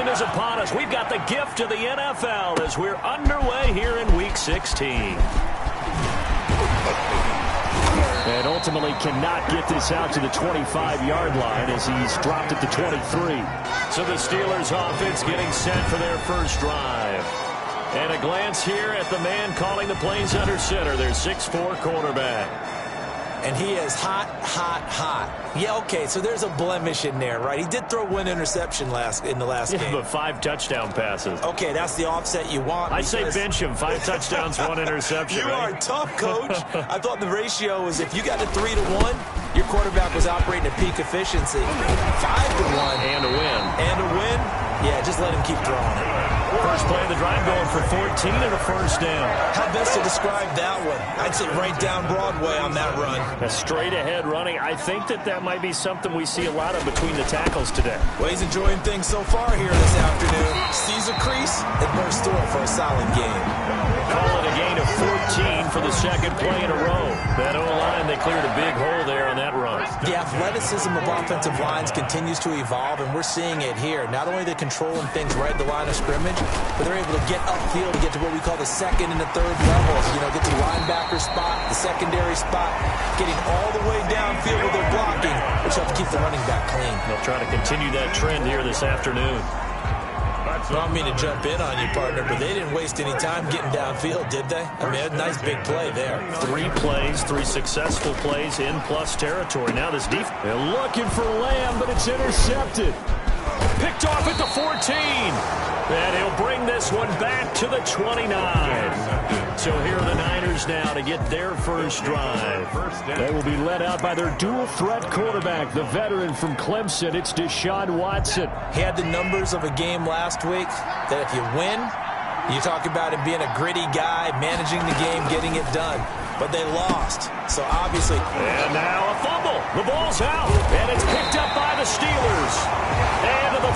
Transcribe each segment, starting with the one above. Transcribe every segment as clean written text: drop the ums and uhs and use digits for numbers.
weekend is upon us. We've got the gift of the NFL as we're underway here in Week 16. And ultimately cannot get this out to the 25-yard line as he's dropped at the 23. So the Steelers offense getting set for their first drive. And a glance here at the man calling the plays under center, their 6'4" quarterback. And he is hot, hot, hot. Yeah, okay, so there's a blemish in there, right? He did throw one interception in the last game. But 5 touchdown passes. Okay, that's the offset you want. I say bench him. 5 touchdowns, 1 interception. You are tough, Coach. I thought the ratio was if you got a 3-to-1, your quarterback was operating at peak efficiency. 5-to-1. And a win. And a win? Yeah, just let him keep throwing it. First play of the drive going for 14 and a first down. How best to describe that one? I'd say right down Broadway on that run. A straight ahead running. I think that might be something we see a lot of between the tackles today. Well, he's enjoying things so far here this afternoon. Sees a crease and bursts through it for a solid game. Call it a gain of 14 for the second play in a row. That O-line, they cleared a big hole there on that run. The athleticism of offensive lines continues to evolve, and we're seeing it here. Not only are they controlling things right at the line of scrimmage, but they're able to get upfield to get to what we call the second and the third levels. You know, get to the linebacker spot, the secondary spot, getting all the way downfield with their blocking, which helps keep the running back clean. They'll try to continue that trend here this afternoon. I don't mean to jump in on you, partner, but they didn't waste any time getting downfield, did they? I mean, a nice big play there. 3 plays, 3 successful plays in plus territory. Now this defense, they're looking for Lamb, but it's intercepted. Picked off at the 14. And he'll bring this one back to the 29. So here are the Niners now to get their first drive. They will be led out by their dual-threat quarterback, the veteran from Clemson. It's Deshaun Watson. He had the numbers of a game last week that if you win, you talk about him being a gritty guy, managing the game, getting it done. But they lost. So obviously. And now a fumble. The ball's out. And it's picked up by the Steelers. And to the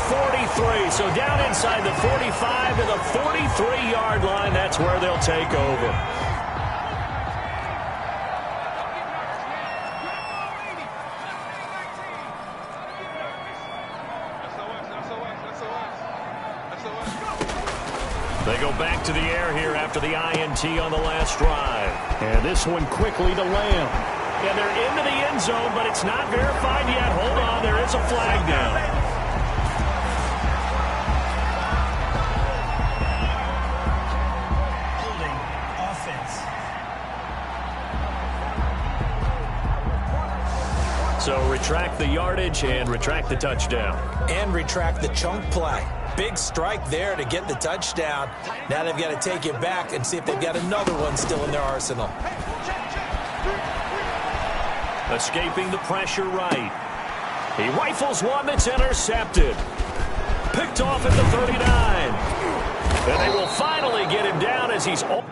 43. So down inside the 45 to the 43-yard line. That's where they'll take over. They go back to the air here after the INT on the last drive. And this one quickly to Lamb. And they're into the end zone, but it's not verified yet. Hold on, there is a flag down. So retract the yardage and retract the touchdown. And retract the chunk play. Big strike there to get the touchdown. Now they've got to take it back and see if they've got another one still in their arsenal. Escaping the pressure right. He rifles one that's intercepted. Picked off at the 39. And they will finally get him down as he's all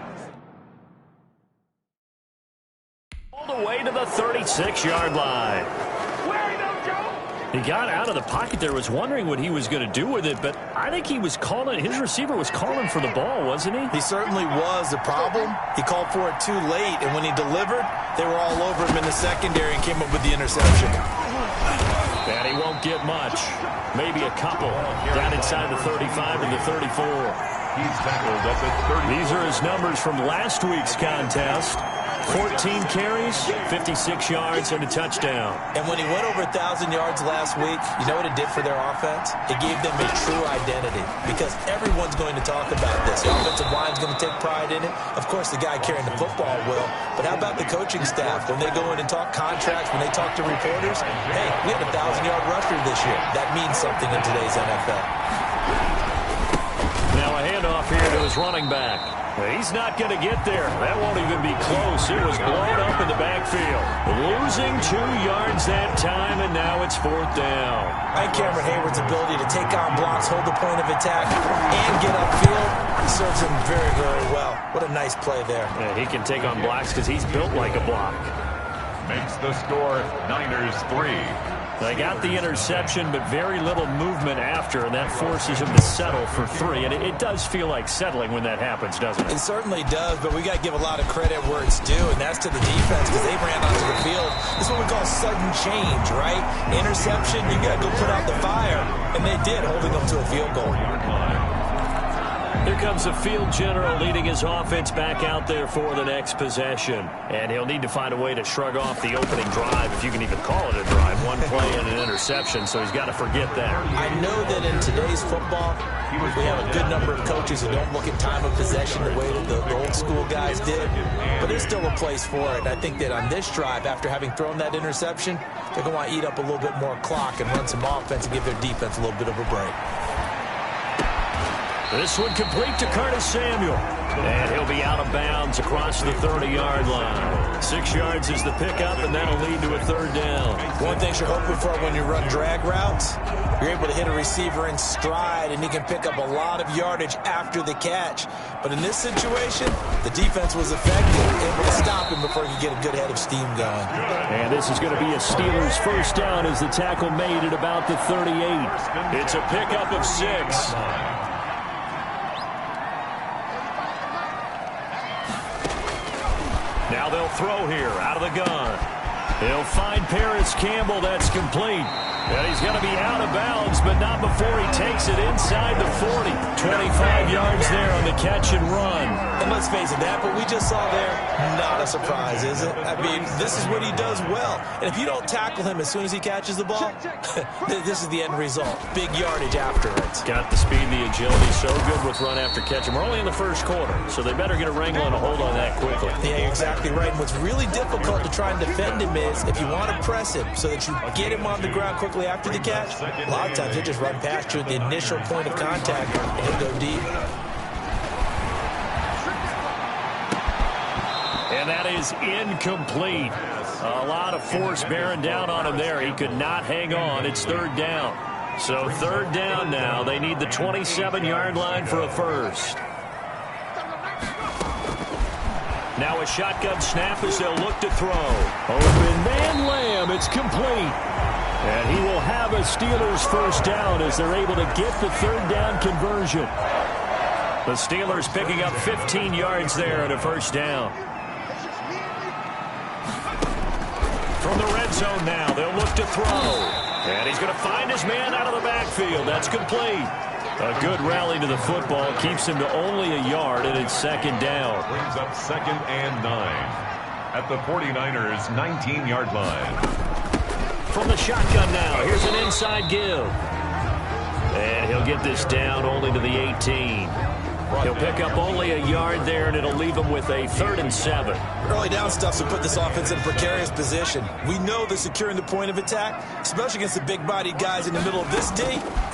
the way to the 36-yard line. He got out of the pocket there, was wondering what he was going to do with it, but I think he was calling, his receiver was calling for the ball, wasn't he? He certainly was. The problem, he called for it too late, and when he delivered, they were all over him in the secondary and came up with the interception. And he won't get much. Maybe a couple down inside the 35 and the 34. He's tackled up at 30. These are his numbers from last week's contest. 14 carries, 56 yards, and a touchdown. And when he went over 1,000 yards last week, you know what it did for their offense? It gave them a true identity because everyone's going to talk about this. The offensive line's going to take pride in it. Of course, the guy carrying the football will. But how about the coaching staff? When they go in and talk contracts, when they talk to reporters, hey, we had a 1,000-yard rusher this year. That means something in today's NFL. Now a handoff here to his running back. He's not going to get there. That won't even be close. It was blown up in the backfield. Losing 2 yards that time, and now it's 4th down. Mike Cameron Hayward's ability to take on blocks, hold the point of attack, and get upfield serves him very, very well. What a nice play there. Yeah, he can take on blocks because he's built like a block. Makes the score Niners 3, They got the interception, but very little movement after, and that forces him to settle for 3. And it does feel like settling when that happens, doesn't it? It certainly does, but we got to give a lot of credit where it's due, and that's to the defense because they ran onto the field. This is what we call sudden change, right? Interception, you got to go put out the fire, and they did, holding them to a field goal. Here comes the field general leading his offense back out there for the next possession. And he'll need to find a way to shrug off the opening drive, if you can even call it a drive. One play and an interception, so he's got to forget that. I know that in today's football, we have a good number of coaches who don't look at time of possession the way that the old school guys did. But there's still a place for it. And I think that on this drive, after having thrown that interception, they're going to want to eat up a little bit more clock and run some offense and give their defense a little bit of a break. This one complete to Curtis Samuel. And he'll be out of bounds across the 30-yard line. 6 yards is the pickup, and that'll lead to a 3rd down. One thing you're hoping for when you run drag routes, you're able to hit a receiver in stride, and he can pick up a lot of yardage after the catch. But in this situation, the defense was effective, able to stop him before he could get a good head of steam going. And this is going to be a Steelers 1st down as the tackle made at about the 38. It's a pickup of 6. Now they'll throw here out of the gun. He'll find Paris Campbell. That's complete. And he's going to be out of bounds, but not before he takes it inside the 40. 25 yards there on the catch and run. And let's face it, that what we just saw there, not a surprise, is it? I mean, this is what he does well. And if you don't tackle him as soon as he catches the ball, this is the end result. Big yardage after it. Got the speed, the agility, so good with run after catch. And we're only in the 1st quarter, so they better get a wrangle and a hold on that quickly. Yeah, you're exactly right. And what's really difficult to try and defend him is if you want to press him so that you get him on the ground quickly after the catch, a lot of times he'll just run past you at the initial point of contact and he'll go deep. And that is incomplete. A lot of force bearing down on him there. He could not hang on. It's 3rd down. So 3rd down now. They need the 27-yard line for a 1st. Now a shotgun snap as they'll look to throw. Open man Lamb. It's complete. And he will have a Steelers 1st down as they're able to get the 3rd down conversion. The Steelers picking up 15 yards there at a 1st down. From the red zone now, they'll look to throw. And he's going to find his man out of the backfield. That's complete. A good rally to the football keeps him to only a yard, and it's 2nd down. Brings up 2nd and 9 at the 49ers' 19-yard line. From the shotgun now, here's an inside give. And he'll get this down only to the 18. He'll pick up only a yard there, and it'll leave him with a 3rd and 7. Early down stuff will put this offense in a precarious position. We know that securing the point of attack, especially against the big-bodied guys in the middle of this D,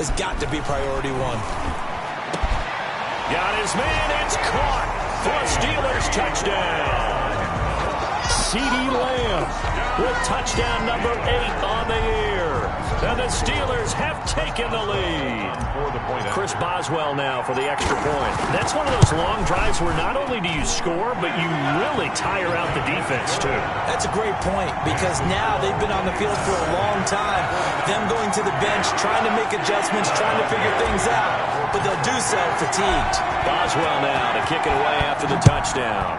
has got to be priority 1. Got his man. It's caught for a Steelers touchdown. CeeDee Lamb with touchdown number 8 on the year. And the Steelers have taken the lead. Chris Boswell now for the extra point. That's one of those long drives where not only do you score, but you really tire out the defense, too. That's a great point because now they've been on the field for a long time. Them going to the bench, trying to make adjustments, trying to figure things out. But they'll do so fatigued. Boswell now to kick it away after the touchdown.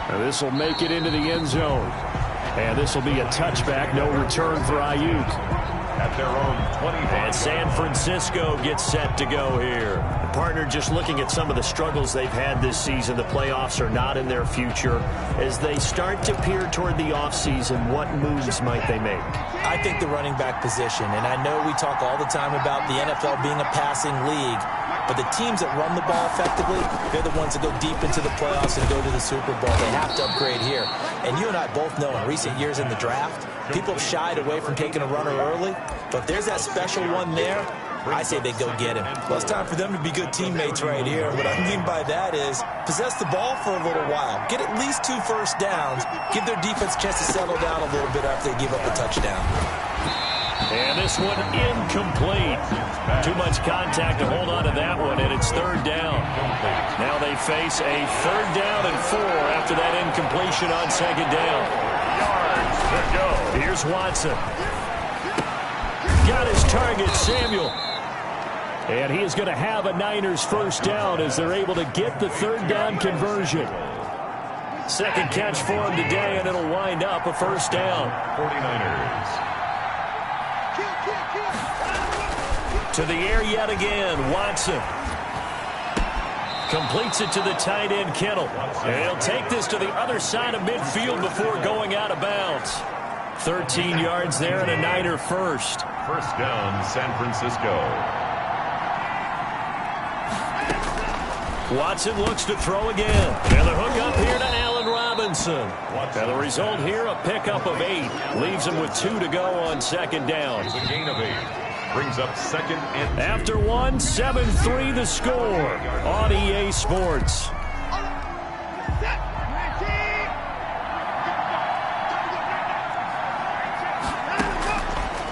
Now this will make it into the end zone. And this will be a touchback, no return for Ayuk. At their own 25. And San Francisco gets set to go here. Partner, just looking at some of the struggles they've had this season, the playoffs are not in their future. As they start to peer toward the offseason, what moves might they make? I think the running back position, and I know we talk all the time about the NFL being a passing league, but the teams that run the ball effectively, they're the ones that go deep into the playoffs and go to the Super Bowl. They have to upgrade here. And you and I both know in recent years in the draft, people have shied away from taking a runner early, but if there's that special one there, I say they go get him. Well, it's time for them to be good teammates right here. What I mean by that is possess the ball for a little while. Get at least 2 first downs. Give their defense a chance to settle down a little bit after they give up a touchdown. And this one incomplete. Too much contact to hold on to that one, and it's 3rd down. Now they face a 3rd down and 4 after that incompletion on 2nd down. Here's Watson. Got his target, Samuel. And he is going to have a Niners first down as they're able to get the third down conversion. Second catch for him today, and it'll wind up a first down. 49ers. To the air yet again, Watson. Completes it to the tight end, Kittle. And he'll take this to the other side of midfield before going out of bounds. 13 yards there and a Niner first. First down, San Francisco. Watson looks to throw again. And the hook up here to Allen Robinson. And the result here, a pickup of 8. Leaves him with 2 to go on second down. It's a gain of 8. Brings up second and 2. After 1, 7-3 the score on EA Sports.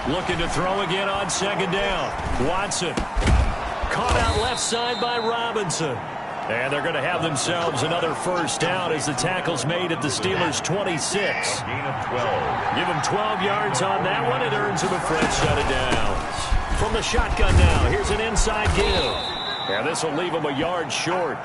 Looking to throw again on second down. Watson. Caught out left side by Robinson. And they're going to have themselves another first down as the tackle's made at the Steelers' 26. Gain of 12. Give him 12 yards on that one. It earns him a fresh set of downs. From the shotgun now, here's an inside give. And this will leave him a yard short.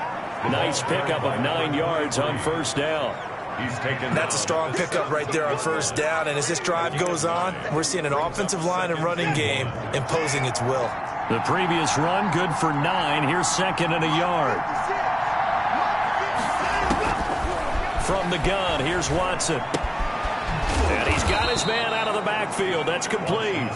Nice pickup of 9 yards on first down. He's taken. That's a strong pickup right there on first down. And as this drive goes on, we're seeing an offensive line and running game imposing its will. The previous run, good for 9. Here's second and a yard. From the gun, here's Watson. And he's got his man out of the backfield. That's complete.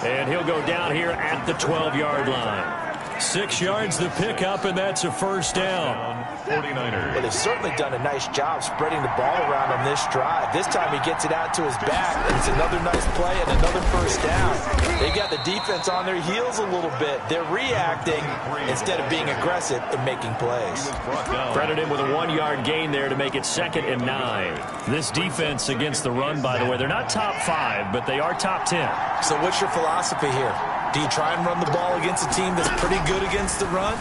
And he'll go down here at the 12-yard line. 6 yards the pickup, and that's a first down. 49ers. But they've certainly done a nice job spreading the ball around on this drive. This time he gets it out to his back, and it's another nice play and another first down. They've got the defense on their heels a little bit. They're reacting instead of being aggressive and making plays. Credit him with a 1-yard gain there to make it second and 9. This defense against the run, by the way, they're not top 5, but they are top 10. So what's your philosophy here? Do you try and run the ball against a team that's pretty good against the run?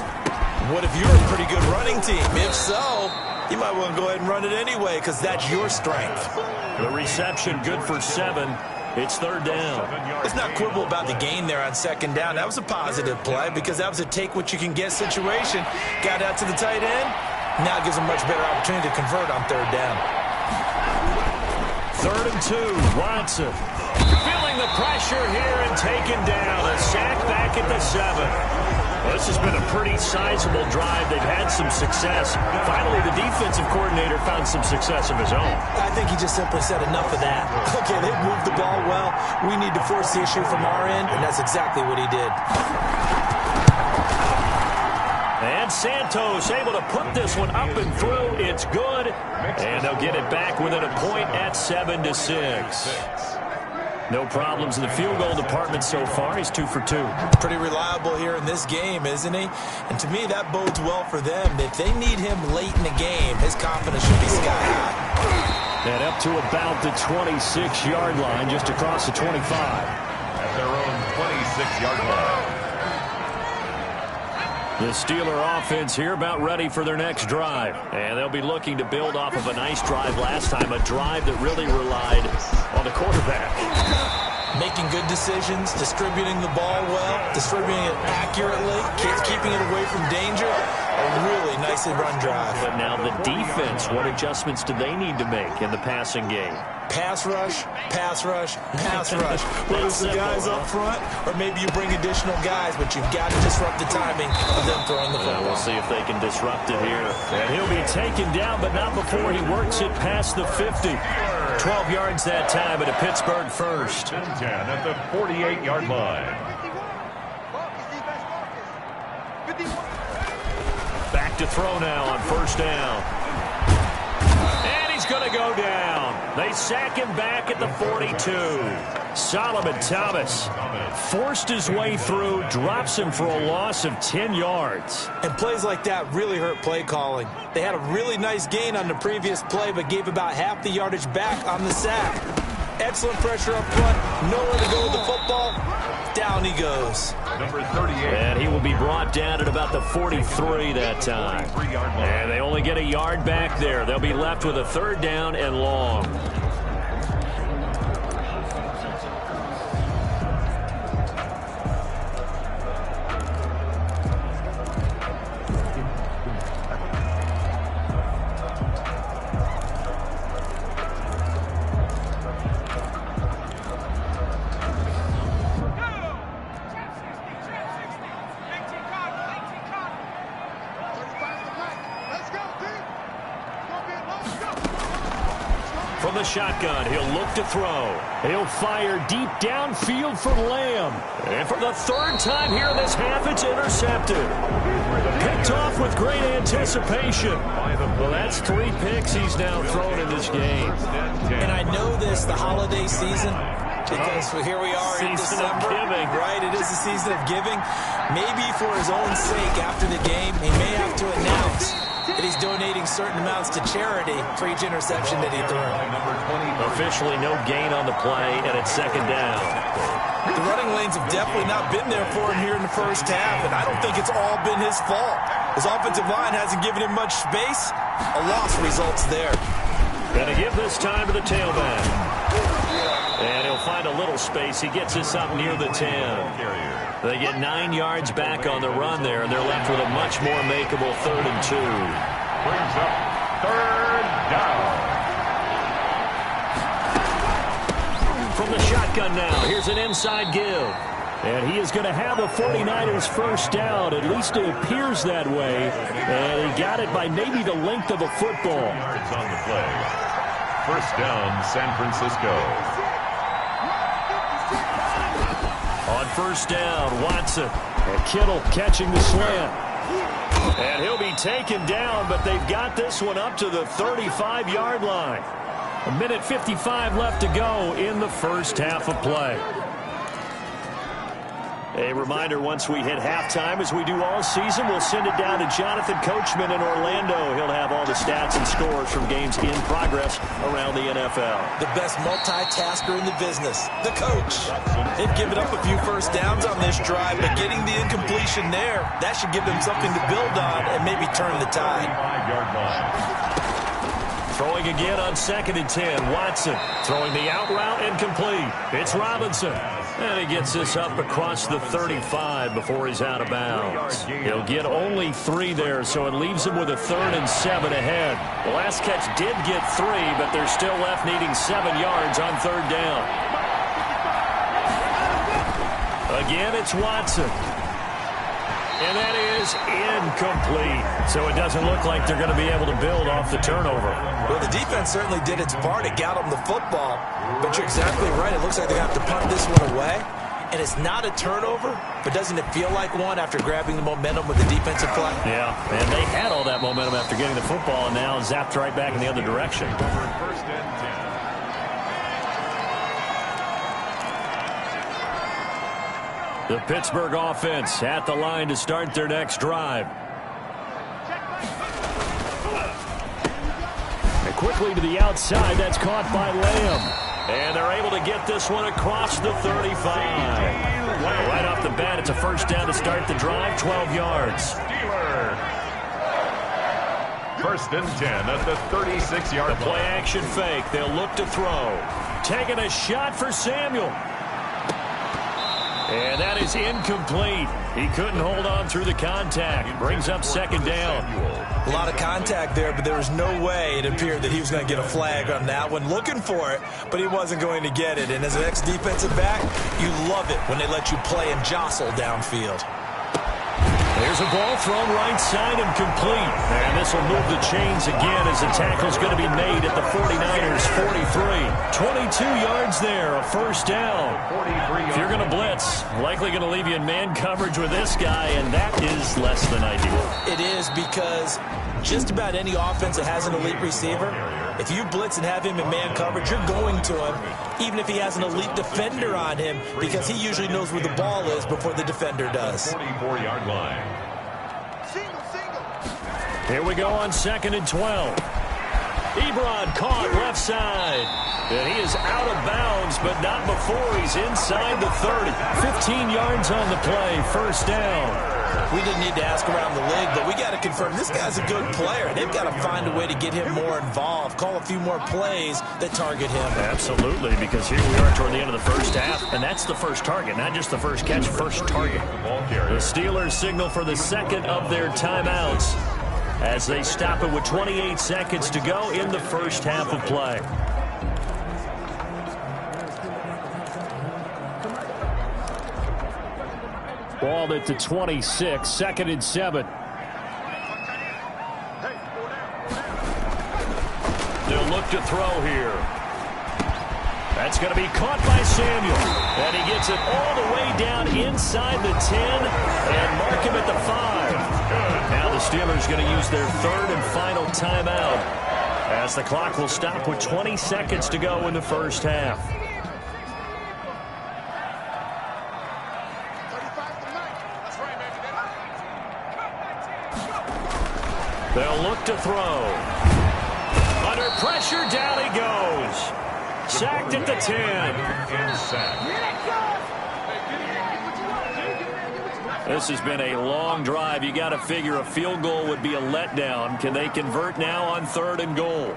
What if you're a pretty good running team? If so, you might want to go ahead and run it anyway because that's your strength. The reception good for 7. It's third down. Let's not quibble about the gain there on second down. That was a positive play because that was a take-what-you-can-get situation. Got out to the tight end. Now it gives them a much better opportunity to convert on third down. 3rd and 2. Watson. Feeling the pressure here and taken down. A sack back at the 7. Well, this has been a pretty sizable drive. They've had some success. Finally, the defensive coordinator found some success of his own. I think he just simply said enough of that. Okay, they've moved the ball well. We need to force the issue from our end, and that's exactly what he did. And Santos able to put this one up and through. It's good. And they'll get it back within a point at 7-6. No problems in the field goal department so far. He's 2 for 2. Pretty reliable here in this game, isn't he? And to me, that bodes well for them. If they need him late in the game, his confidence should be sky high. And up to about the 26-yard line, just across the 25. At their own 26-yard line. The Steeler offense here about ready for their next drive. And they'll be looking to build off of a nice drive last time, a drive that really relied on the quarterback. Making good decisions, distributing the ball well, distributing it accurately, keeping it away from danger. A really nicely run drive. But now the defense, what adjustments do they need to make in the passing game? Pass rush, pass rush, pass rush. Whether it's the guys up front or maybe you bring additional guys, but you've got to disrupt the timing of them throwing the football. We'll see if they can disrupt it here. And he'll be taken down, but not before he works it past the 50. 12 yards that time at a Pittsburgh first. 10 at the 48-yard line. Back to throw now on first down. And he's going to go down. They sack him back at the 42. Solomon Thomas forced his way through, drops him for a loss of 10 yards. And plays like that really hurt play calling. They had a really nice gain on the previous play, but gave about half the yardage back on the sack. Excellent pressure up front. Nowhere to go with the football. Down he goes. Number 38. And he will be brought down at about the 43 that time. And they only get a yard back there. They'll be left with a third down and long. the shotgun. He'll look to throw. He'll fire deep downfield for Lamb. And for the third time here in this half, it's intercepted. Picked off with great anticipation. Well, that's 3 picks he's now thrown in this game. And I know this, the holiday season, because here we are in December. Giving. Right, it is the season of giving. Maybe for his own sake after the game, he may have to announce that he's donating certain amounts to charity for each interception that he threw. Officially no gain on the play, and it's second down. The running lanes have definitely not been there for him here in the first half, and I don't think it's all been his fault. His offensive line hasn't given him much space. A loss results there. Going to give this time to the tailback. And he'll find a little space. He gets this up near the 10. They get 9 yards back on the run there, and they're left with a much more makeable 3rd and 2. Brings up 3rd down. From the shotgun now, here's an inside give. And he is going to have a 49ers first down. At least it appears that way. And he got it by maybe the length of a football. Yards on the play. First down, San Francisco. On first down, Watson. And Kittle catching the slant. And he'll be taken down, but they've got this one up to the 35-yard line. 1:55 left to go in the first half of play. A reminder, once we hit halftime, as we do all season, we'll send it down to Jonathan Coachman in Orlando. He'll have all the stats and scores from games in progress around the NFL. The best multitasker in the business, the coach. They've given up a few first downs on this drive, but getting the incompletion there, that should give them something to build on and maybe turn the tide. 5-yard line. Throwing again on 2nd and 10. Watson throwing the out route incomplete. It's Robinson. And he gets this up across the 35 before he's out of bounds. He'll get only 3 there, so it leaves him with a 3rd and 7 ahead. The last catch did get 3, but they're still left needing 7 yards on 3rd down. Again, it's Watson. And that is incomplete. So it doesn't look like they're going to be able to build off the turnover. Well, the defense certainly did its part. It got them the football. But you're exactly right. It looks like they have to punt this one away. And it's not a turnover, but doesn't it feel like one after grabbing the momentum with the defensive play? Yeah, and they had all that momentum after getting the football and now zapped right back in the other direction. First and 10. The Pittsburgh offense at the line to start their next drive. And quickly to the outside. That's caught by Lamb. And they're able to get this one across the 35. Right off the bat, it's a first down to start the drive, 12 yards. Steelers. First and 10 at the 36-yard line. Play action fake. They'll look to throw. Taking a shot for Samuel. And that is incomplete. He couldn't hold on through the contact. Brings up second down. A lot of contact there, but there was no way it appeared that he was going to get a flag on that one. Looking for it, but he wasn't going to get it. And as an ex-defensive back, you love it when they let you play and jostle downfield. There's a ball thrown right side and complete. And this will move the chains again as the tackle's going to be made at the 49ers 43. 22 yards there, a first down. If you're going to blitz, likely going to leave you in man coverage with this guy, and that is less than ideal. It is, because just about any offense that has an elite receiver, if you blitz and have him in man coverage, you're going to him, even if he has an elite defender on him, because he usually knows where the ball is before the defender does. 44-yard line. Here we go on 2nd and 12. Ebron caught left side. And he is out of bounds, but not before he's inside the 30. 15 yards on the play, first down. We didn't need to ask around the league, but we got to confirm this guy's a good player. They've got to find a way to get him more involved, call a few more plays that target him. Absolutely, because here we are toward the end of the first half, and that's the first target, not just the first catch, first target. The Steelers signal for the second of their timeouts as they stop it with 28 seconds to go in the first half of play. Ball at the 26, 2nd and 7. They'll look to throw here. It's going to be caught by Samuel. And he gets it all the way down inside the 10 and mark him at the 5. Now the Steelers going to use their third and final timeout as the clock will stop with 20 seconds to go in the first half. They'll look to throw. Under pressure, down he goes. Sacked at the 10. This has been a long drive. You got to figure a field goal would be a letdown. Can they convert now on 3rd and goal?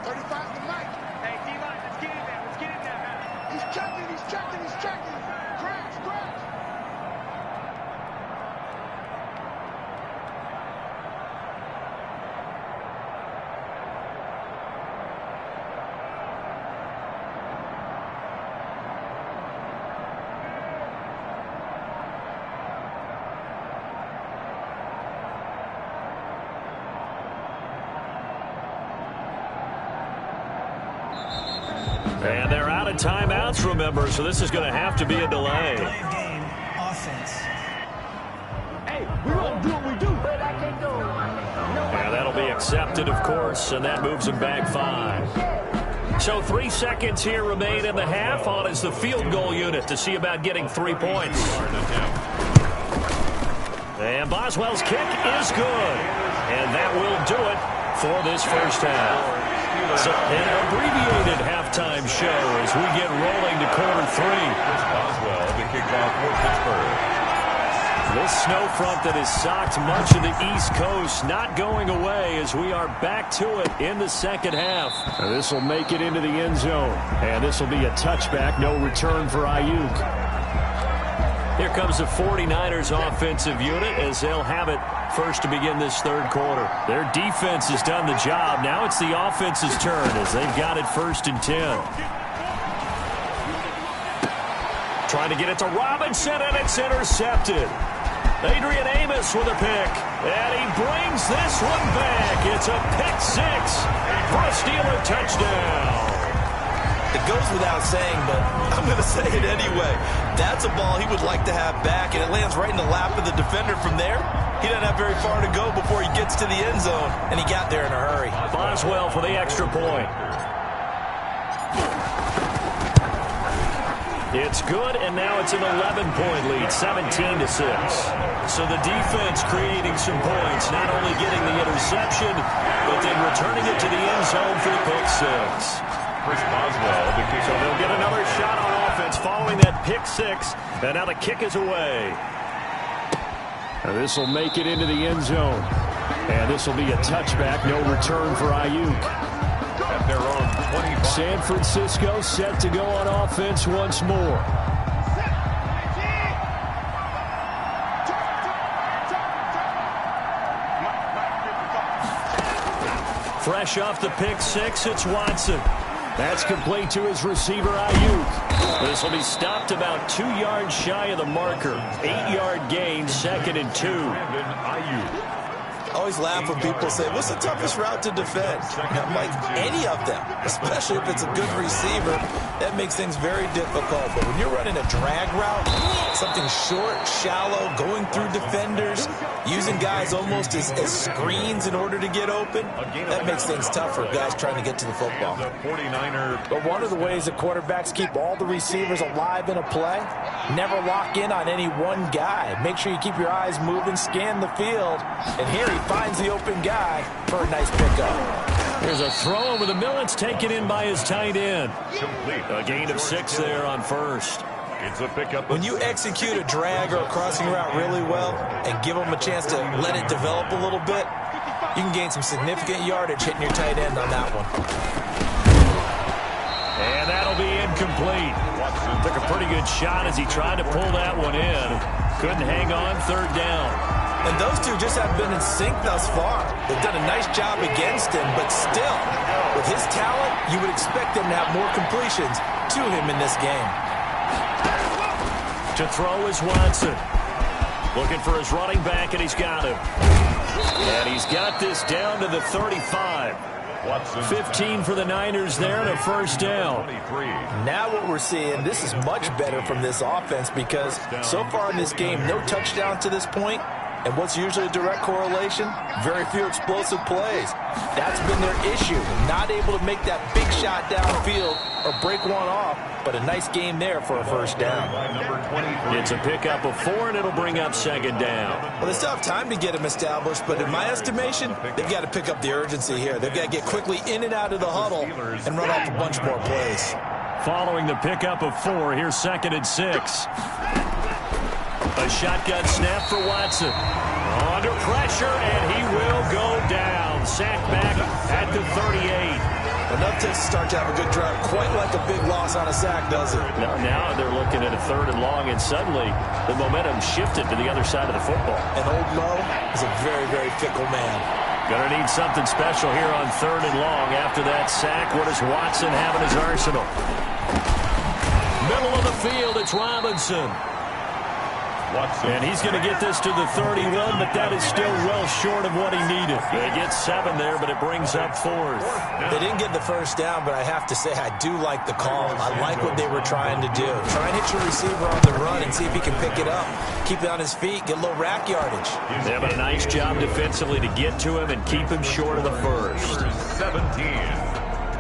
And they're out of timeouts, remember, so this is going to have to be a delay. Game offense. Hey, we won't do what we do. Yeah, that'll be accepted, of course, and that moves him back 5. So 3 seconds here remain in the half. On is the field goal unit to see about getting 3 points. And Boswell's kick is good. And that will do it for this first half. So an abbreviated halftime show as we get rolling to quarter 3. Boswell, the kickoff for Pittsburgh. This snow front that has socked much of the East Coast not going away as we are back to it in the second half. This will make it into the end zone. And this will be a touchback, no return for Ayuk. Here comes the 49ers offensive unit as they'll have it first to begin this third quarter. Their defense has done the job. Now it's the offense's turn as they've got it 1st and 10. Trying to get it to Robinson, and it's intercepted. Adrian Amos with a pick, and he brings this one back. It's a pick 6 for a Steeler touchdown. It goes without saying, but I'm going to say it anyway. That's a ball he would like to have back, and it lands right in the lap of the defender from there. He doesn't have very far to go before he gets to the end zone, and he got there in a hurry. Boswell for the extra point. It's good, and now it's an 11-point lead, 17-6. So the defense creating some points, not only getting the interception, but then returning it to the end zone for the pick 6. Chris Boswell, the kick. So they'll get another shot on offense following that pick 6, and now the kick is away. And this will make it into the end zone. And this will be a touchback, no return for Ayuk. At their own 25. San Francisco set to go on offense once more. Fresh off the pick 6, it's Watson. That's complete to his receiver, Ayuk. This will be stopped about 2 yards shy of the marker. 8-yard gain, 2nd and 2. Ayuk. I always laugh when people say, what's the toughest route to defend? And I'm like, any of them, especially if it's a good receiver. That makes things very difficult. But when you're running a drag route, something short, shallow, going through defenders, using guys almost as screens in order to get open, that makes things tough for guys trying to get to the football. The 49er. But one of the ways that quarterbacks keep all the receivers alive in a play, never lock in on any one guy. Make sure you keep your eyes moving, scan the field. And here he finds the open guy for a nice pickup. Here's a throw over the middle. It's taken in by his tight end. Complete. A gain of 6 there on first. It's a pickup. When you execute a drag or a crossing route really well and give them a chance to let it develop a little bit, you can gain some significant yardage hitting your tight end on that one. And that'll be incomplete. Took a pretty good shot as he tried to pull that one in. Couldn't hang on, 3rd down. And those two just have been in sync thus far. They've done a nice job against him, but still, with his talent, you would expect them to have more completions to him in this game. To throw is Watson. Looking for his running back, and he's got him. And he's got this down to the 35. 15 for the Niners there and a first down. Now what we're seeing, this is much better from this offense because so far in this game, no touchdown to this point. And what's usually a direct correlation? Very few explosive plays. That's been their issue. Not able to make that big shot downfield or break one off, but a nice game there for a first down. It's a pickup of 4, and it'll bring up second down. Well, they still have time to get him established, but in my estimation, they've got to pick up the urgency here. They've got to get quickly in and out of the huddle and run off a bunch more plays. Following the pickup of 4, here's 2nd and 6. A shotgun snap for Watson. Under pressure, and he will go down. Sack back at the 38. Enough to start to have a good drive. Quite like a big loss on a sack, does it? Now they're looking at a 3rd and long, and suddenly the momentum shifted to the other side of the football. And old Mo is a very, very fickle man. Gonna need something special here on 3rd and long. After that sack, what does Watson have in his arsenal? Middle of the field, it's Robinson. And he's going to get this to the 31, but that is still well short of what he needed. They get 7 there, but it brings up 4th. They didn't get the first down, but I have to say I do like the call. I like what they were trying to do. Try and hit your receiver on the run and see if he can pick it up. Keep it on his feet, get a little rack yardage. Yeah, but a nice job defensively to get to him and keep him short of the first. 17,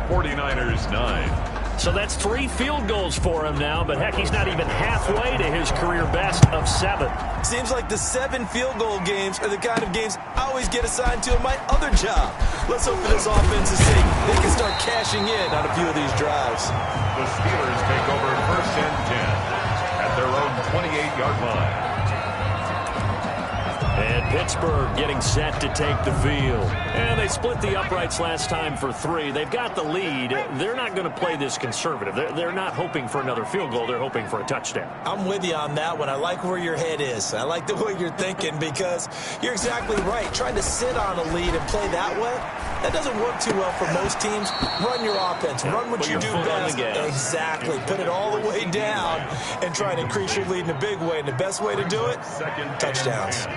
49ers 9. So that's 3 field goals for him now, but heck, he's not even halfway to his career best of 7. Seems like the 7 field goal games are the kind of games I always get assigned to in my other job. Let's hope for this offense to see they can start cashing in on a few of these drives. The Steelers take over 1st and 10 at their own 28-yard line. And Pittsburgh getting set to take the field. And they split the uprights last time for 3. They've got the lead. They're not going to play this conservative. They're not hoping for another field goal. They're hoping for a touchdown. I'm with you on that one. I like where your head is. I like the way you're thinking because you're exactly right. Trying to sit on a lead and play that way, that doesn't work too well for most teams. Run your offense. Run what you do best. Exactly. Put it all the way down and try and increase your lead in a big way. And the best way to do it, touchdowns.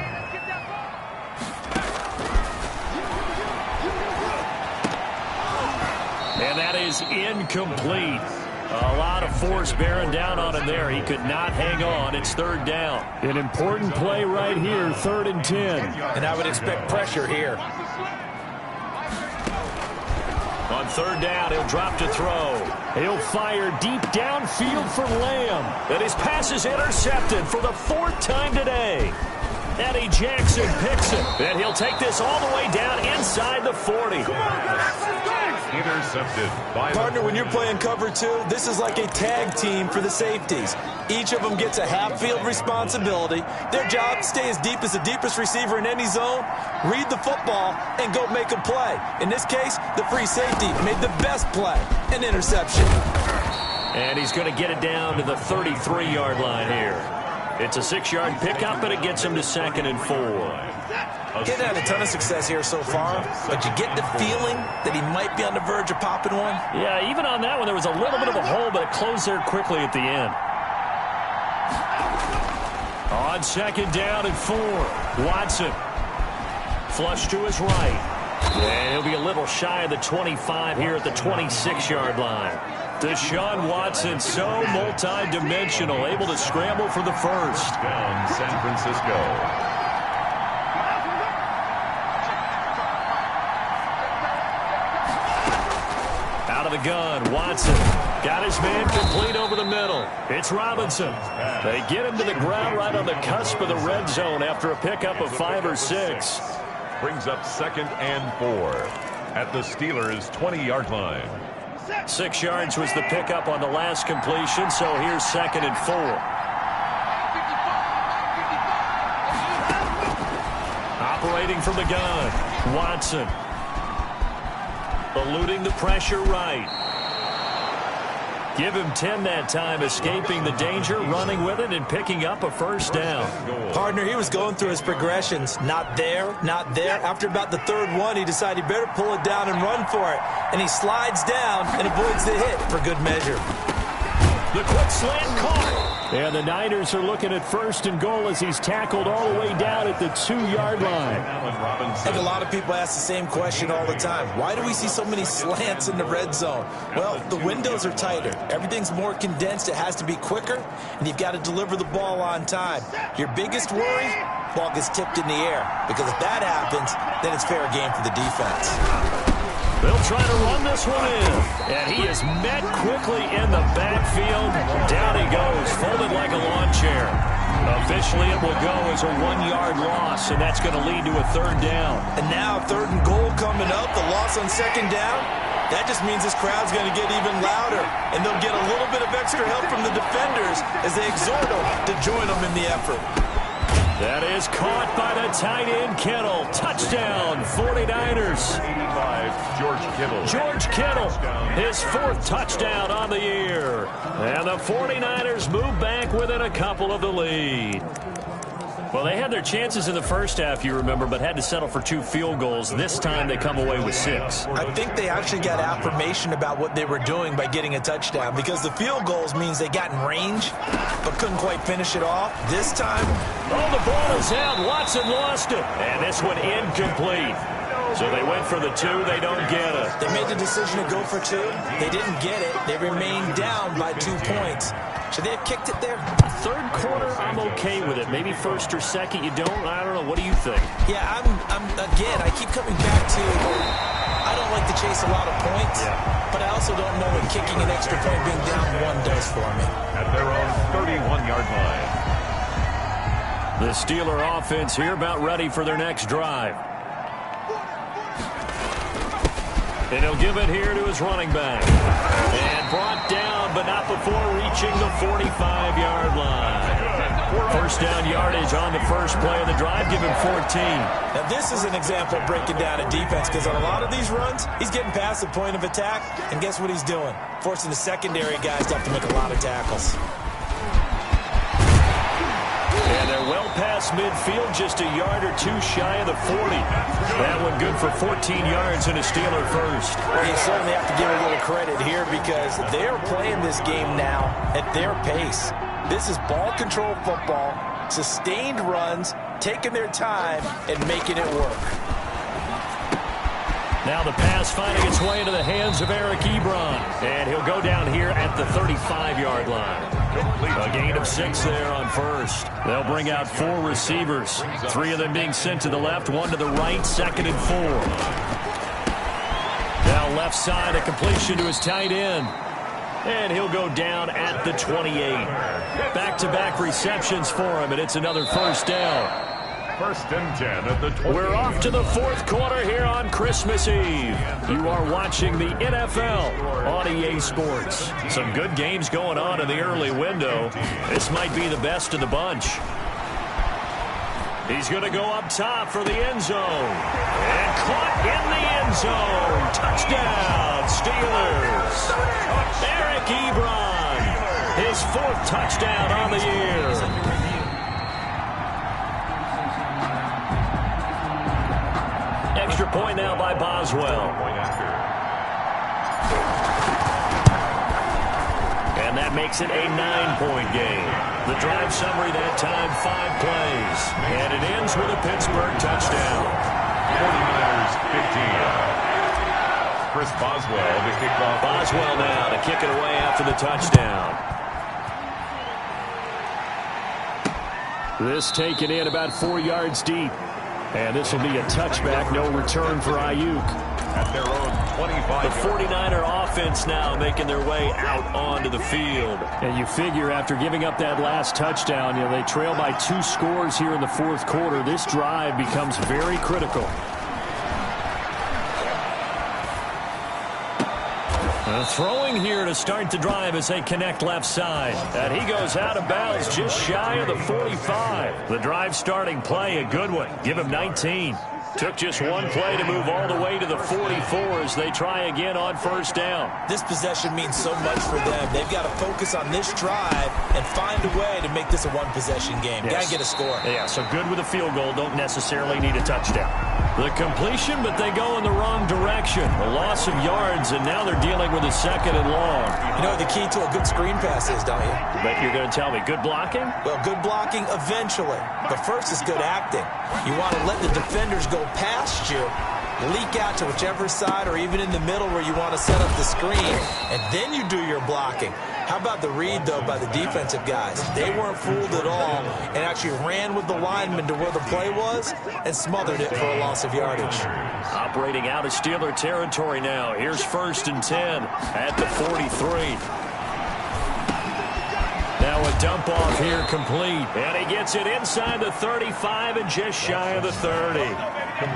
And that is incomplete. A lot of force bearing down on him there. He could not hang on. It's 3rd down. An important play right here, 3rd and 10. And I would expect pressure here. On 3rd down, he'll drop to throw. He'll fire deep downfield for Lamb. And his pass is intercepted for the 4th time today. Eddie Jackson picks it. And he'll take this all the way down inside the 40. Intercepted by Partner, when you're playing cover 2, this is like a tag team for the safeties. Each of them gets a half-field responsibility. Their job, stay as deep as the deepest receiver in any zone, read the football, and go make a play. In this case, the free safety made the best play, an interception. And he's going to get it down to the 33-yard line here. It's a 6-yard pickup, and it gets him to 2nd and 4. Getting had a ton of success here so far, but you get the feeling that he might be on the verge of popping one. Yeah, even on that one, there was a little bit of a hole, but it closed there quickly at the end. On 2nd down and 4, Watson. Flush to his right. And he'll be a little shy of the 25 here at the 26-yard line. Deshaun Watson, so multi-dimensional, able to scramble for the first. Down San Francisco. Out of the gun, Watson got his man complete over the middle. It's Robinson. They get him to the ground right on the cusp of the red zone after a pickup of 5 or 6. Brings up 2nd and 4 at the Steelers' 20-yard line. 6 yards was the pickup on the last completion, so here's 2nd and 4. Operating from the gun, Watson. Eluding the pressure right. Give him 10 that time, escaping the danger, running with it, and picking up a first down. Partner, he was going through his progressions. Not there, not there. After about the 3rd one, he decided he better pull it down and run for it. And he slides down and avoids the hit for good measure. The quick slant caught. And the Niners are looking at 1st and goal as he's tackled all the way down at the 2-yard line. I think a lot of people ask the same question all the time. Why do we see so many slants in the red zone? Well, the windows are tighter. Everything's more condensed. It has to be quicker, and you've got to deliver the ball on time. Your biggest worry? Ball gets tipped in the air, because if that happens, then it's fair game for the defense. They'll try to run this one in. And he is met quickly in the backfield. Down he goes, folded like a lawn chair. Officially, it will go as a 1-yard loss, and that's going to lead to a 3rd down. And now 3rd and goal coming up, the loss on 2nd down. That just means this crowd's going to get even louder, and they'll get a little bit of extra help from the defenders as they exhort them to join them in the effort. That is caught by the tight end, Kittle. Touchdown, 49ers. 85, George Kittle. George Kittle, his 4th touchdown on the year. And the 49ers move back within a couple of the lead. Well, they had their chances in the first half, you remember, but had to settle for 2 field goals. This time they come away with 6. I think they actually got affirmation about what they were doing by getting a touchdown, because the field goals means they got in range but couldn't quite finish it off. This time, oh, the ball is out. Watson lost it. And this one incomplete. So they went for the 2. They don't get it. They made the decision to go for 2. They didn't get it. They remained down by 2 points. Should they have kicked it there? 3rd quarter, I'm okay with it. Maybe 1st or 2nd, you don't. I don't know. What do you think? Yeah, again, I keep coming back to, I don't like to chase a lot of points, but I also don't know what kicking an extra point being down 1 does for me. At their own 31-yard line. The Steeler offense here about ready for their next drive. And he'll give it here to his running back. And brought down, but not before reaching the 45-yard line. 1st down yardage on the first play of the drive. Give him 14. Now, this is an example of breaking down a defense, because on a lot of these runs, he's getting past the point of attack, and guess what he's doing? Forcing the secondary guys to have to make a lot of tackles. And they're well past midfield, just a yard or 2 shy of the 40. That one good for 14 yards and a Steeler first. Well, you certainly have to give a little credit here, because they're playing this game now at their pace. This is ball control football, sustained runs, taking their time and making it work. Now the pass finding its way into the hands of Eric Ebron. And he'll go down here at the 35-yard line. A gain of 6 there on 1st. They'll bring out 4 receivers. 3 of them being sent to the left, 1 to the right, 2nd and 4. Now left side, a completion to his tight end. And he'll go down at the 28. Back-to-back receptions for him, and it's another 1st down. 1st and 10 at the 20. We're off to the 4th quarter here on Christmas Eve. You are watching the NFL on EA Sports. Some good games going on in the early window. This might be the best of the bunch. He's going to go up top for the end zone. And caught in the end zone. Touchdown, Steelers. Eric Ebron, his 4th touchdown on the year. Extra point now by Boswell. And that makes it a 9-point game. The drive summary that time, 5 plays. And it ends with a Pittsburgh touchdown. 49ers 15. Chris Boswell to kick off. Boswell now to kick it away after the touchdown. This taken in about 4 yards deep. And this will be a touchback, no return for Ayuk. At their own 25. The 49er offense now making their way out onto the field. And you figure after giving up that last touchdown, they trail by 2 scores here in the 4th quarter. This drive becomes very critical. Throwing here to start the drive as they connect left side. And he goes out of bounds just shy of the 45. The drive starting play, a good one. Give him 19. Took just one play to move all the way to the 44 as they try again on first down. This possession means so much for them. They've got to focus on this drive and find a way to make this a one-possession game. Yes. Got to get a score. Yeah, so good with a field goal. Don't necessarily need a touchdown. The completion, but they go in the wrong direction. A loss of yards, and now they're dealing with a 2nd and long. You know what the key to a good screen pass is, don't you? But you're going to tell me, good blocking? Well, good blocking eventually. But first is good acting. You want to let the defenders go past you, leak out to whichever side or even in the middle where you want to set up the screen, and then you do your blocking. How about the read, though, by the defensive guys? They weren't fooled at all and actually ran with the lineman to where the play was and smothered it for a loss of yardage. Operating out of Steeler territory now. Here's 1st and 10 at the 43. Now a dump off here complete. And he gets it inside the 35 and just shy of the 30.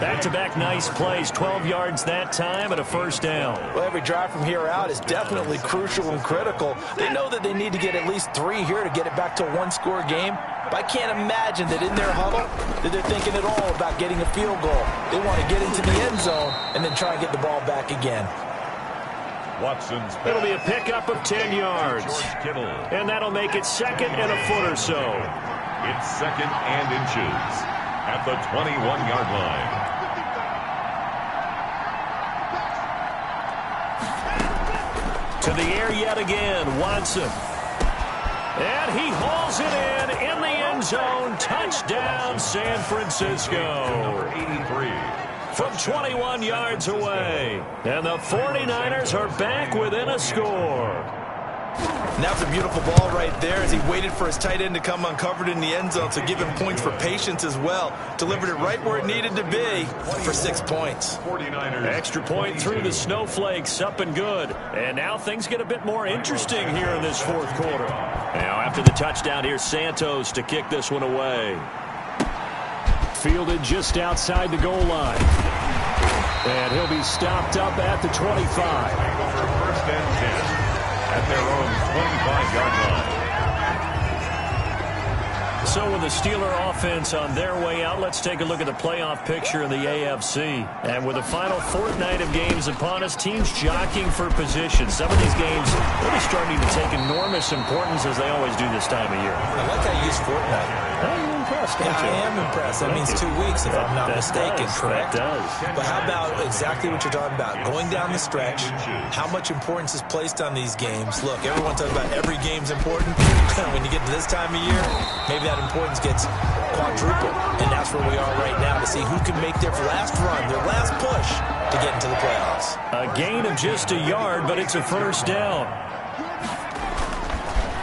Back-to-back nice plays, 12 yards that time and a 1st down. Well, every drive from here out is definitely crucial and critical. They know that they need to get at least 3 here to get it back to a one-score game. But I can't imagine that in their huddle that they're thinking at all about getting a field goal. They want to get into the end zone and then try and get the ball back again. Watson's It'll be a pickup of 10 yards. And that'll make it 2nd and a foot or so. It's 2nd and inches at the 21-yard line. To the air yet again, Watson. And he hauls it in the end zone. Touchdown, San Francisco. Number 83. From 21 yards away. And the 49ers are back within a score. And that was a beautiful ball right there as he waited for his tight end to come uncovered in the end zone, so give him points for patience as well. Delivered it right where it needed to be for 6 points. 49ers. Extra point through the snowflakes, up and good. And now things get a bit more interesting here in this 4th quarter. Now after the touchdown, here's Santos to kick this one away. Fielded just outside the goal line. And he'll be stopped up at the 25. 1st and 10 at their own 25-yard line. So with the Steeler offense on their way out, let's take a look at the playoff picture in the AFC. And with the final fortnight of games upon us, teams jockeying for position. Some of these games really starting to take enormous importance as they always do this time of year. I like how you use fortnight. I'm impressed, don't you? I am impressed. That means 2 weeks, if I'm not mistaken, correct? That does. But how about exactly what you're talking about? Going down the stretch, how much importance is placed on these games? Look, everyone talks about every game's important. When you get to this time of year, maybe that importance gets quadrupled. And that's where we are right now to see who can make their last run, their last push to get into the playoffs. A gain of just a yard, but it's a 1st down.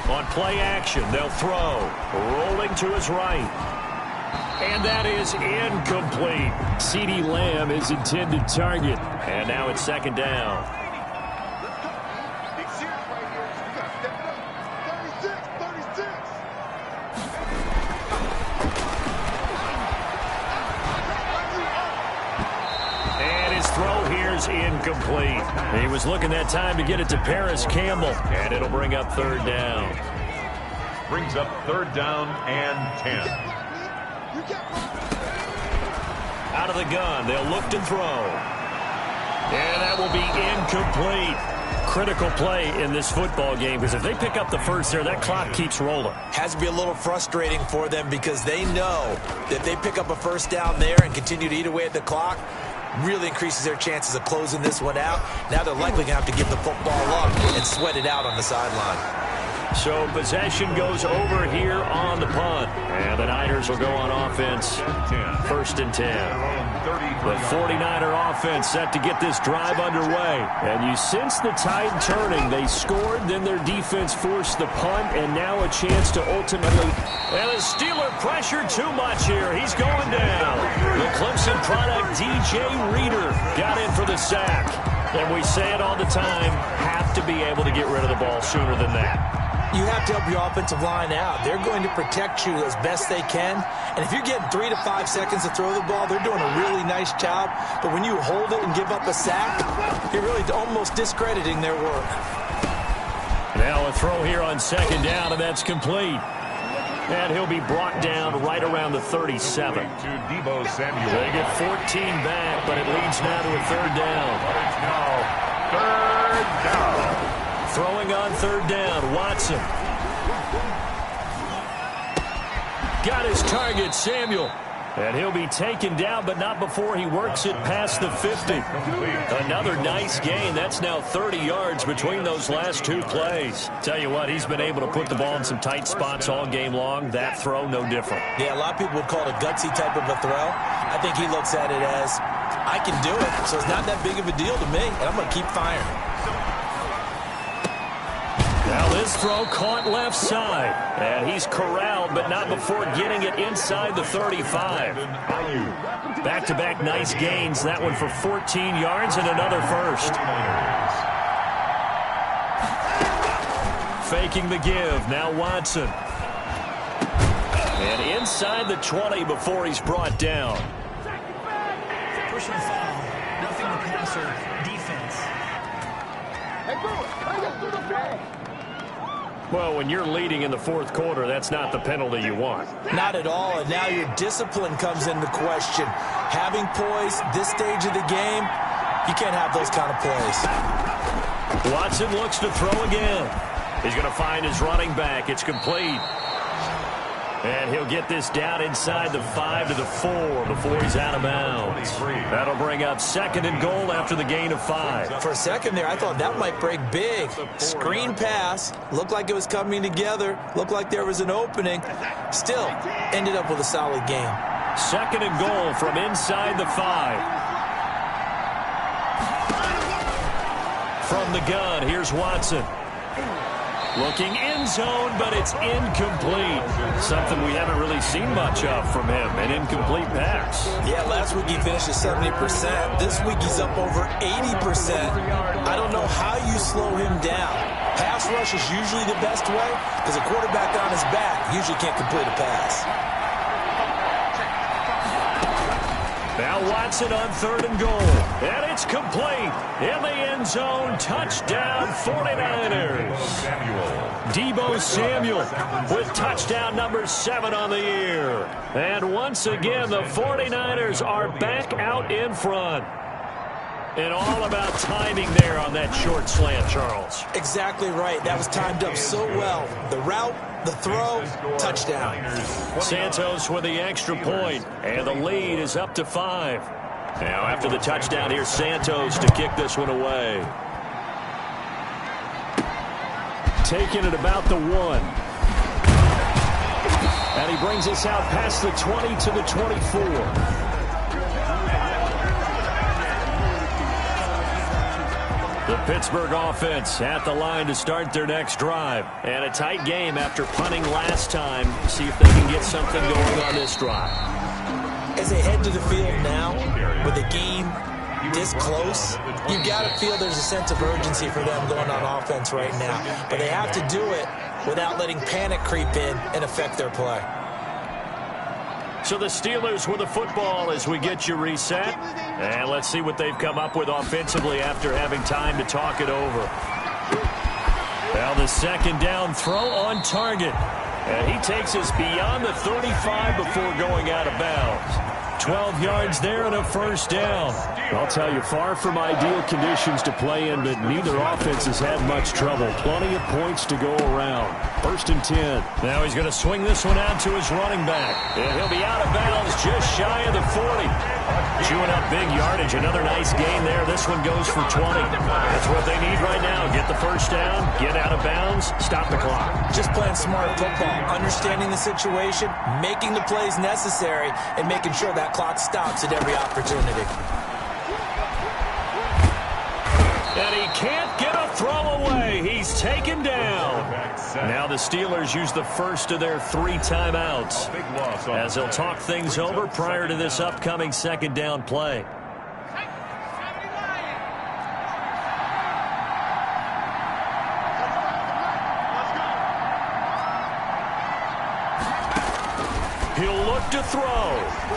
On play action, they'll throw. Rolling to his right. And that is incomplete. CeeDee Lamb is intended target. And now it's 2nd down. And his throw here is incomplete. He was looking that time to get it to Paris Campbell. And it'll bring up 3rd down. Brings up 3rd down and 10. Out of the gun, they'll look to throw. And that will be incomplete. Critical play in this football game, because if they pick up the first there, that clock keeps rolling. Has to be a little frustrating for them because they know that if they pick up a 1st down there and continue to eat away at the clock, really increases their chances of closing this one out. Now they're likely going to have to give the football up and sweat it out on the sideline. So possession goes over here on the punt. And the Niners will go on offense. 1st and 10. The 49er offense set to get this drive underway. And you sense the tide turning. They scored, then their defense forced the punt, and now a chance to ultimately... And the Steeler pressured too much here. He's going down. The Clemson product, DJ Reader, got in for the sack. And we say it all the time, have to be able to get rid of the ball sooner than that. You have to help your offensive line out. They're going to protect you as best they can. And if you're getting 3 to 5 seconds to throw the ball, they're doing a really nice job. But when you hold it and give up a sack, you're really almost discrediting their work. Now a throw here on 2nd down, and that's complete. And he'll be brought down right around the 37. To Deebo Samuel. They get 14 back, but it leads now to a third down. Third down. Throwing on third down, Watson. Got his target, Samuel. And he'll be taken down, but not before he works it past the 50. Another nice gain. That's now 30 yards between those last two plays. Tell you what, he's been able to put the ball in some tight spots all game long. That throw, no different. Yeah, a lot of people would call it a gutsy type of a throw. I think he looks at it as, I can do it, so it's not that big of a deal to me, and I'm going to keep firing. Now this throw caught left side. And he's corralled, but not before getting it inside the 35. Back-to-back nice gains. That one for 14 yards and another first. Faking the give. Now Watson. And inside the 20 before he's brought down. Personal foul. Nothing the passer. Defense. Well, when you're leading in the fourth quarter, that's not the penalty you want. Not at all, and now your discipline comes into question. Having poise this stage of the game, you can't have those kind of plays. Watson looks to throw again. He's going to find his running back. It's complete. And he'll get this down inside the 5 to the 4 before he's out of bounds. That'll bring up second and goal after the gain of 5. For a second there, I thought that might break big. Screen pass. Looked like it was coming together. Looked like there was an opening. Still, ended up with a solid gain. Second and goal from inside the 5. From the gun, here's Watson. Looking end zone, but it's incomplete. Something we haven't really seen much of from him, an incomplete pass. Yeah, last week he finished at 70%. This week he's up over 80%. I don't know how you slow him down. Pass rush is usually the best way because a quarterback on his back usually can't complete a pass. Now Watson on third and goal. And it's complete. In the end zone, touchdown 49ers. Deebo Samuel with touchdown number 7 on the year. And once again, the 49ers are back out in front. And all about timing there on that short slant, Charles. Exactly right. That was timed up so well. The route, the throw, touchdown. Santos with the extra point, and the lead is up to 5. Now after the touchdown, here's Santos to kick this one away. Taking it about the 1. And he brings us out past the 20 to the 24. The Pittsburgh offense at the line to start their next drive. And a tight game after punting last time. See if they can get something going on this drive. As they head to the field now, with the game this close, you've got to feel there's a sense of urgency for them going on offense right now. But they have to do it without letting panic creep in and affect their play. So the Steelers with the football as we get you reset. And let's see what they've come up with offensively after having time to talk it over. Now the second down throw on target. And he takes us beyond the 35 before going out of bounds. 12 yards there and a first down. I'll tell you, far from ideal conditions to play in, but neither offense has had much trouble. Plenty of points to go around. First and 10. Now he's going to swing this one out to his running back. And he'll be out of bounds just shy of the 40. Chewing up big yardage. Another nice gain there. This one goes for 20. That's what they need right now. Get the first down, get out of bounds, stop the clock. Just playing smart football, understanding the situation, making the plays necessary, and making sure that clock stops at every opportunity. And he can't get a throw away. He's taken down. Now the Steelers use the first of their 3 timeouts as they'll talk things over prior to this upcoming second down play. He'll look to throw.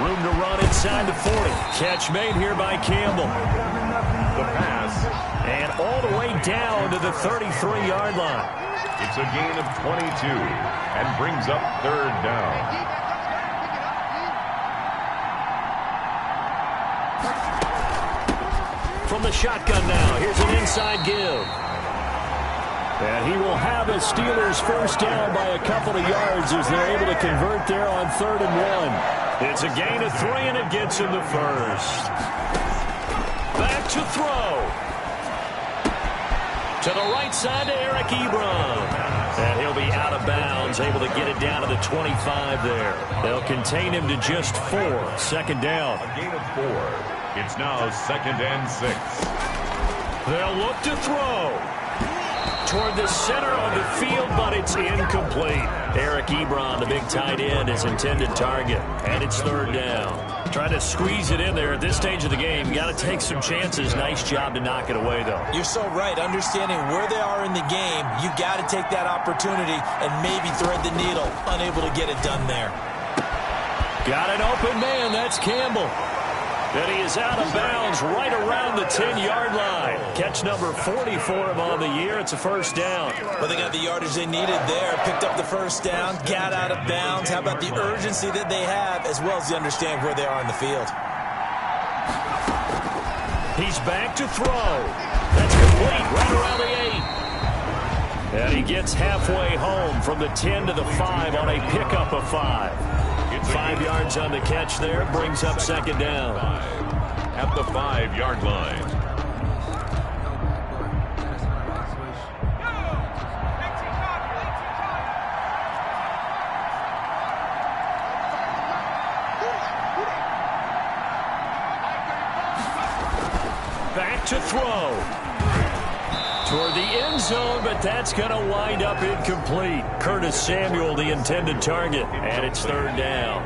Room to run inside the 40. Catch made here by Campbell. The pass. And all the way down to the 33-yard line. It's a gain of 22 and brings up third down. From the shotgun now, here's an inside give. And he will have his Steelers first down by a couple of yards as they're able to convert there on 3rd and 1. It's a gain of 3, and it gets him the first. Back to throw. To the right side to Eric Ebron. And he'll be out of bounds, able to get it down to the 25 there. They'll contain him to just 4. 2nd down. A gain of 4. It's now 2nd and 6. They'll look to throw toward the center of the field, but it's incomplete. Eric Ebron, the big tight end, is intended target, and it's 3rd down. Trying to squeeze it in there at this stage of the game. You got to take some chances. Nice job to knock it away, though. You're so right. Understanding where they are in the game, you got to take that opportunity and maybe thread the needle. Unable to get it done there. Got an open man. That's Campbell. And he is out of bounds right around the 10-yard line. Catch number 40 for him on the year. It's a first down. Well, they got the yardage they needed there. Picked up the first down, got out of bounds. How about the urgency that they have, as well as they understand where they are in the field? He's back to throw. That's complete right around the 8. And he gets halfway home from the 10 to the 5 on a pickup of 5. 5 yards on the catch there, brings up 2nd down. At the 5-yard line. Back to throw. Toward the end zone, but that's going to wind up incomplete. Curtis Samuel, the intended target, and it's 3rd down.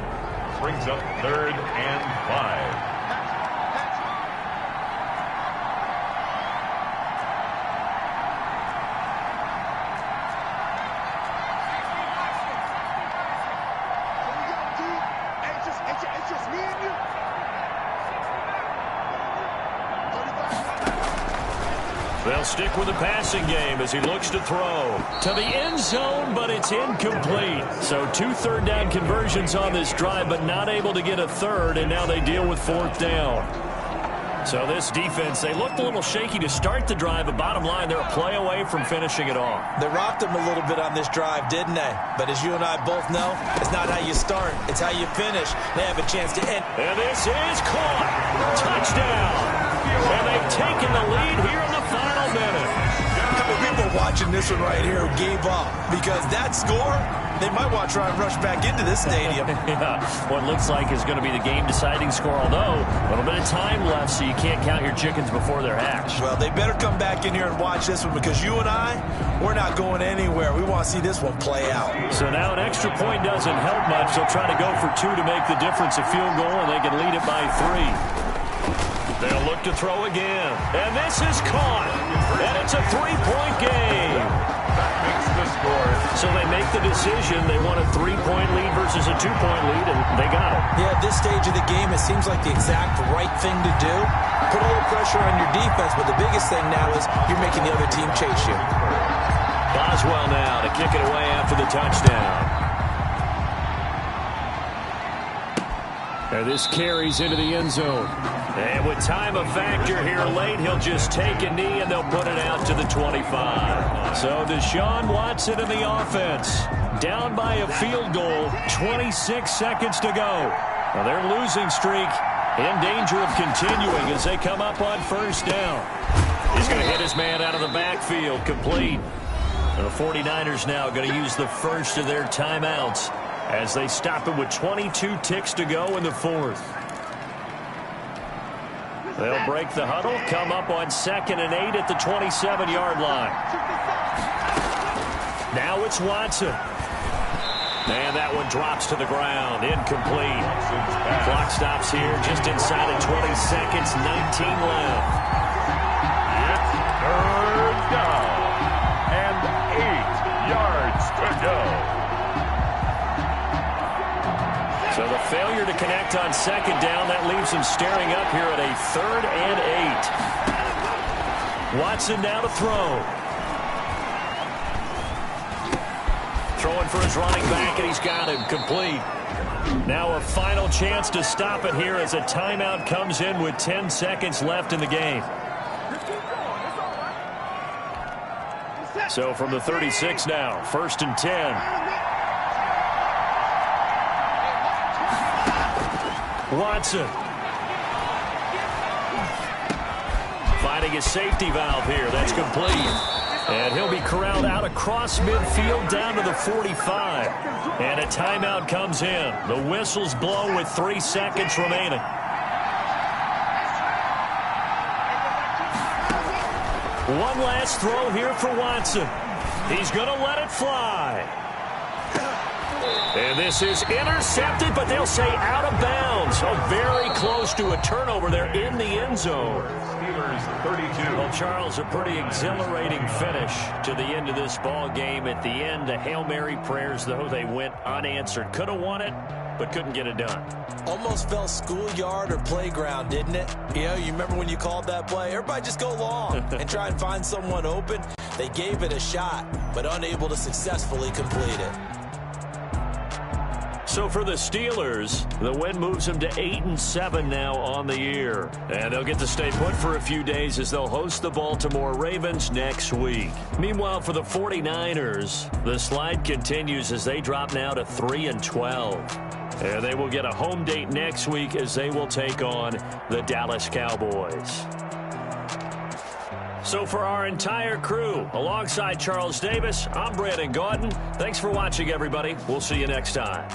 Brings up 3rd and 5. It's just me and you. They'll stick with the passing game as he looks to throw to the end zone, but it's incomplete. So 2 3rd down conversions on this drive, but not able to get a 3rd, and now they deal with 4th down. So this defense, they looked a little shaky to start the drive, but bottom line, they're a play away from finishing it off. They rocked them a little bit on this drive, didn't they? But as you and I both know, it's not how you start, it's how you finish. They have a chance to end. And this is caught. Touchdown. And they've taken the lead here in the final minute. A couple people watching this one right here who gave up because that score, they might want to try and rush back into this stadium. Yeah, what looks like is going to be the game-deciding score, although a little bit of time left, so you can't count your chickens before they're hatched. Well, they better come back in here and watch this one because you and I, we're not going anywhere. We want to see this one play out. So now an extra point doesn't help much. They'll try to go for 2 to make the difference a field goal, and they can lead it by 3. They'll look to throw again. And this is caught. And it's a 3-point game. That makes the score. So they make the decision. They want a 3-point lead versus a 2-point lead, and they got it. Yeah, at this stage of the game, it seems like the exact right thing to do. Put a little pressure on your defense, but the biggest thing now is you're making the other team chase you. Boswell now to kick it away after the touchdown. And this carries into the end zone. And with time a factor here late, he'll just take a knee and they'll put it out to the 25. So Deshaun Watson in the offense. Down by a field goal, 26 seconds to go. Well, their losing streak in danger of continuing as they come up on 1st down. He's going to hit his man out of the backfield, complete. And the 49ers now going to use the first of their timeouts as they stop it with 22 ticks to go in the 4th. They'll break the huddle, come up on 2nd and 8 at the 27-yard line. Now it's Watson. And that one drops to the ground, incomplete. Clock stops here just inside of 20 seconds, 19 left. It's 3rd down and 8 yards to go. So the failure to connect on 2nd down, that leaves him staring up here at a 3rd and 8. Watson now to throw. Throwing for his running back, and he's got him complete. Now a final chance to stop it here as a timeout comes in with 10 seconds left in the game. So from the 36 now, 1st and 10. Watson. Finding his safety valve here. That's complete. And he'll be corralled out across midfield down to the 45. And a timeout comes in. The whistle's blown with 3 seconds remaining. One last throw here for Watson. He's going to let it fly. And this is intercepted, but they'll say out of bounds. So very close to a turnover there in the end zone. Steelers 32. Well, Charles, a pretty exhilarating finish to the end of this ball game. At the end, the Hail Mary prayers, though, they went unanswered. Could have won it, but couldn't get it done. Almost felt schoolyard or playground, didn't it? You know, you remember when you called that play? Everybody just go long and try and find someone open. They gave it a shot, but unable to successfully complete it. So for the Steelers, the win moves them to 8-7 now on the year. And they'll get to stay put for a few days as they'll host the Baltimore Ravens next week. Meanwhile, for the 49ers, the slide continues as they drop now to 3-12. And they will get a home date next week as they will take on the Dallas Cowboys. So for our entire crew, alongside Charles Davis, I'm Brandon Gaudin. Thanks for watching, everybody. We'll see you next time.